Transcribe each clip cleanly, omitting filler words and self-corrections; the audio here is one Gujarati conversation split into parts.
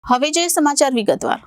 હવે જે સમાચાર વિગતવાર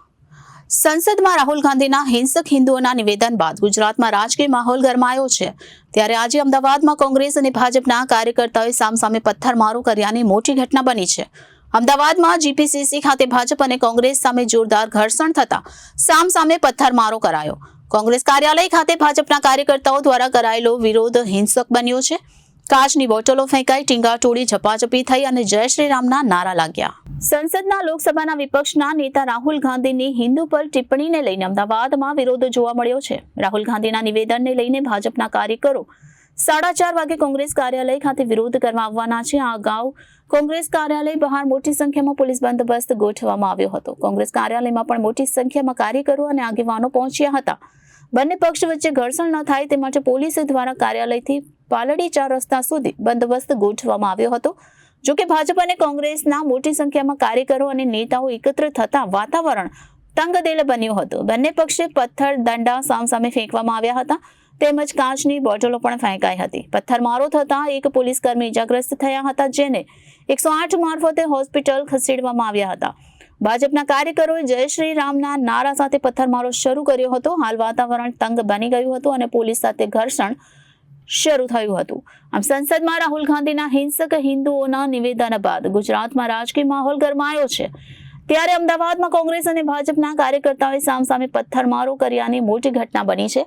સંસદમાં રાહુલ ગાંધીના હિંસક હિન્દુઓના નિવેદન બાદ ગુજરાતમાં રાજકીય માહોલ ગરમાયો છે। ત્યારે આજે અમદાવાદમાં કોંગ્રેસ અને ભાજપના કાર્યકર્તાઓએ સામસામે પથ્થરમારો કર્યાની મોટી ઘટના બની છે। અમદાવાદમાં જીપીસીસી ખાતે ભાજપ અને કોંગ્રેસ સામે જોરદાર ઘર્ષણ થતા સામસામે પથ્થરમારો કરાયો। કોંગ્રેસ કાર્યાલય ખાતે ભાજપના કાર્યકર્તાઓ દ્વારા કરાયેલો વિરોધ હિંસક બન્યો છે। કાચની બોટલો ફેંકાઈ, ટીંગાટોળી, ઝપાઝપી થઈ અને જય શ્રી રામના નારા લાગ્યા। સંસદના લોકસભાના વિપક્ષના નેતા રાહુલ ગાંધીની હિન્દુ પર ટિપ્પણીને લઈને અમદાવાદમાં વિરોધ જોવા મળ્યો છે। રાહુલ ગાંધીના નિવેદનને લઈને ભાજપના કાર્યકરો 4:30 વાગે કોંગ્રેસ કાર્યાલય ખાતે વિરોધ કરવા આવવાના છે। આ અગાઉ કોંગ્રેસ કાર્યાલય બહાર મોટી સંખ્યામાં પોલીસ બંદોબસ્ત ગોઠવવામાં આવ્યો હતો। કોંગ્રેસ કાર્યાલયમાં પણ મોટી સંખ્યામાં કાર્યકરો અને આગેવાનો પહોંચ્યા હતા। બંને પક્ષ વચ્ચે ઘર્ષણ ન થાય તે માટે પોલીસ દ્વારા કાર્યાલયથી પાલડી 4 રસ્તા સુધી બંદોબસ્ત ગોઠવવામાં આવ્યો હતો। જો કે ભાજપ અને કોંગ્રેસના મોટી સંખ્યામાં કાર્યકરો અને નેતાઓ એકત્ર થતા વાતાવરણ તંગદેલ બન્યું હતું। બંને પક્ષે પથ્થર, દંડા સામસામે ફેંકવામાં આવ્યા હતા તેમજ કાચની બોટલો પણ ફેંકાઈ હતી। પથ્થરમારો થતા એક પોલીસકર્મી ઇજાગ્રસ્ત થયા હતા, જેને 108 મારફતે હોસ્પિટલ ખસેડવામાં આવ્યા હતા। ભાજપના કાર્યકરોએ જય શ્રી રામના નારા સાથે પથ્થરમારો શરૂ કર્યો હતો। હાલ વાતાવરણ તંગ બની ગયું હતું અને પોલીસ સાથે ઘર્ષણ શરૂ થયું હતું। આમ સંસદમાં રાહુલ ગાંધીના હિંસક હિન્દુઓના નિવેદન બાદ ગુજરાતમાં રાજકીય માહોલ ગરમાયો છે। ત્યારે અમદાવાદમાં કોંગ્રેસ અને ભાજપના કાર્યકર્તાઓએ સામસામે પથ્થરમારો કર્યાની મોટી ઘટના બની છે।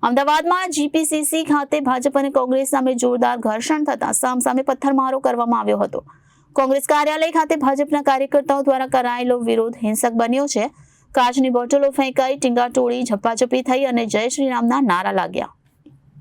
અમદાવાદમાં જીપીસીસી ખાતે ભાજપ અને કોંગ્રેસ સામે જોરદાર ઘર્ષણ થતા સામસામે પથ્થરમારો કરવામાં આવ્યો હતો। કોંગ્રેસ કાર્યાલય ખાતે ભાજપના કાર્યકર્તાઓ દ્વારા કરાયેલો વિરોધ હિંસક બન્યો છે। કાચની બોટલો ફેંકાઈ, ટીંગાટોળી, ઝપાઝપી થઈ અને જય શ્રી રામના નારા લાગ્યા।